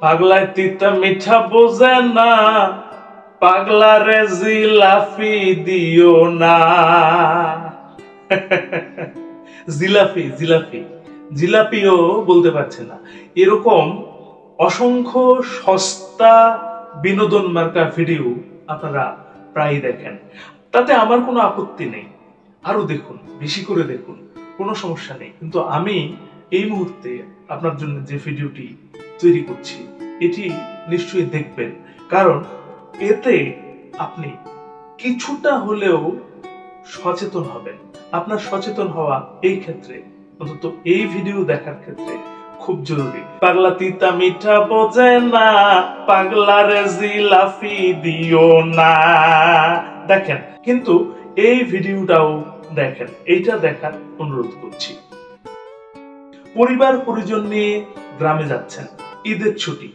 পাগলায় তিতা মিঠা বোঝে না, পাগলারে জিলাফি দিও না। জিলাফি জিলাফি জিলাপিও বলতে পারছে না। এরকম অসংখ্য সস্তা বিনোদন মার্কা ভিডিও আপনারা প্রায় দেখেন, তাতে আমার কোনো আপত্তি নেই। আরো দেখুন, বেশি করে দেখুন, কোনো সমস্যা নেই। কিন্তু আমি এই মুহূর্তে আপনার জন্য যে ভিডিওটি তৈরি করছি এটি নিশ্চয়ই দেখবেন, কারণ এতে আপনি কিছুটা হলেও সচেতন হবেন। আপনার সচেতন হওয়া এই ক্ষেত্রে, অন্তত এই ভিডিও দেখার ক্ষেত্রে খুব জরুরি। পাগলা তিতা মিঠা বোঝে না, পাগলারে জিলাফি দিও না। দেখেন, কিন্তু এই ভিডিওটাও দেখেন, এইটা দেখার অনুরোধ করছি। পরিবার পরিজন নিয়ে গ্রামে যাচ্ছেন, ঈদের ছুটি,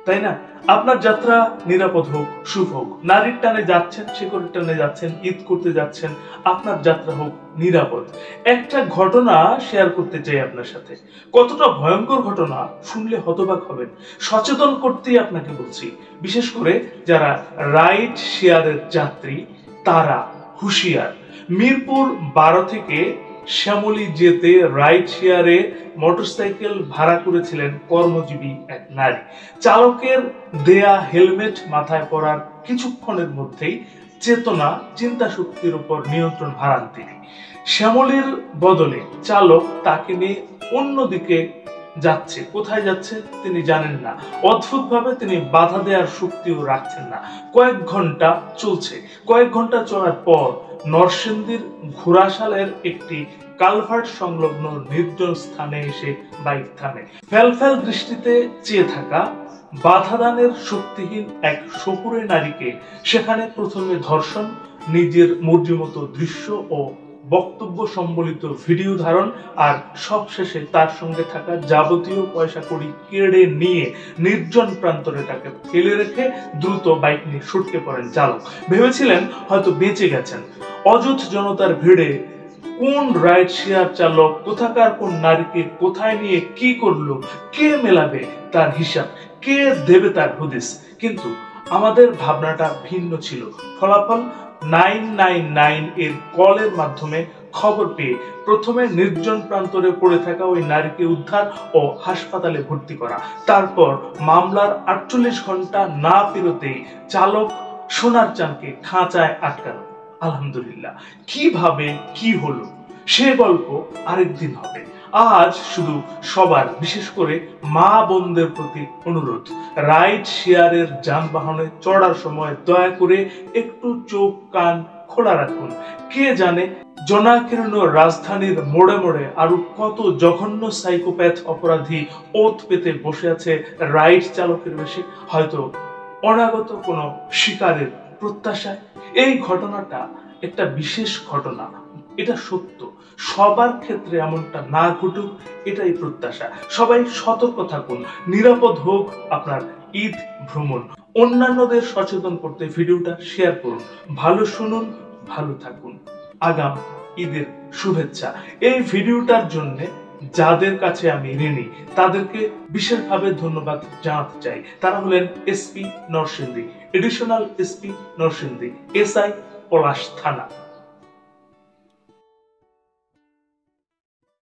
তাই না? আপনার যাত্রা নিরাপদ হোক, শুভ হোক। নারীর টানে যাচ্ছেন, শিকড়ের টানে যাচ্ছেন, ঈদ করতে যাচ্ছেন, আপনার যাত্রা হোক নিরাপদ। একটা ঘটনা শেয়ার করতে চাই আপনার সাথে। কতটা ভয়ঙ্কর ঘটনা শুনলে হতবাক হবেন। সচেতন করতেই আপনাকে বলছি, বিশেষ করে যারা রাইড শেয়ারের যাত্রী তারা হুঁশিয়ার। মিরপুর 12 থেকে শ্যামলী যেতে রাইড শেয়ারে মোটরসাইকেল ভাড়া করেছিলেন কর্মজীবী এক নারী। চালকের দেয়া হেলমেট মাথায় পরার কিছুক্ষণের মধ্যেই চেতনা, চিন্তা শক্তির উপর নিয়ন্ত্রণ হারান তিনি। শ্যামলীর বদলে চালক তাকে নিয়ে অন্যদিকে যাচ্ছে। কোথায় যাচ্ছে তিনি জানেন না। অদ্ভুতভাবে তিনি বাধা দেওয়ার শক্তিও রাখছেন না। কয়েক ঘন্টা চলছে। কয়েক ঘন্টা চলার পর নরসিংদীর ঘোড়াশালের একটি কালভার্ট সংলগ্ন নির্জন স্থানে এসে বাইক থামে। ফ্যালফ্যাল দৃষ্টিতে চেয়ে থাকা বাধাদানের শক্তিহীন এক শহুরে নারীকে সেখানে প্রথমে ধর্ষণ, নিজের মর্জিমতো দৃশ্য ও বক্তব্য সম্বলিত ভিডিও ধারণ, আর সবশেষে তার সঙ্গে থাকা যাবতীয় পয়সা কড়ি কেড়ে নিয়ে নির্জন প্রান্তরে তাকে ফেলে রেখে দ্রুত বাইক নিয়ে ছুটকে পড়েন চালক। ভেবেছিলেন হয়তো বেঁচে গেছেন। অযথ জনতার ভিড়ে কোন রাইড শেয়ার চালক কোথাকার কোন নারীকে কোথায় নিয়ে কি করলো, কে মেলাবে তার হিসাব, কে দেবে তার হদিস? কিন্তু আমাদের ভাবনাটা ভিন্ন ছিল। ফলাফল 999 এর কলের মাধ্যমে খবর পেয়ে প্রথমে নির্জন প্রান্তরে পড়ে থাকা ওই নারীকে উদ্ধার ও হাসপাতালে ভর্তি করা। তারপর মামলার 48 ঘন্টা না পেরোতেই চালক সোনার চাঁদকে খাঁচায় আটকানো। আলহামদুলিল্লাহ। কিভাবে কি হলো সে গল্প আরেকদিন হবে। আজ শুধু সবার, বিশেষ করে মা বোনদের প্রতি অনুরোধ, রাইড শেয়ারের যানবাহনে চড়ার সময় দয়া করে একটু চোখ কান খোলা রাখুন। কে জানে জনাকীর্ণ রাজধানীর মোড়ে মোড়ে আরো কত জঘন্য সাইকোপ্যাথ অপরাধী ওত পেতে বসে আছে রাইড চালকের বেশে, হয়তো অনাগত কোনো শিকারের প্রত্যাশায়। এই ঘটনাটা একটা বিশেষ ঘটনা, এটা সত্য। সবার ক্ষেত্রে এমনটা না ঘটুক এটাই প্রত্যাশা। সবাই সতর্ক থাকুন, নিরাপদ হোক আপনার ঈদ ভ্রমণ। অন্যান্যদের সচেতন করতে ভিডিওটা শেয়ার করুন। ভালো শুনুন, ভালো থাকুন। আগাম ঈদের শুভেচ্ছা। এই ভিডিওটার জন্য যাদের কাছে আমি ঋণী তাদেরকে বিশেষভাবে ধন্যবাদ জানাতে চাই। তারা হলেন SP Narsingdi, additional SP Narsingdi, SI Palash থানা।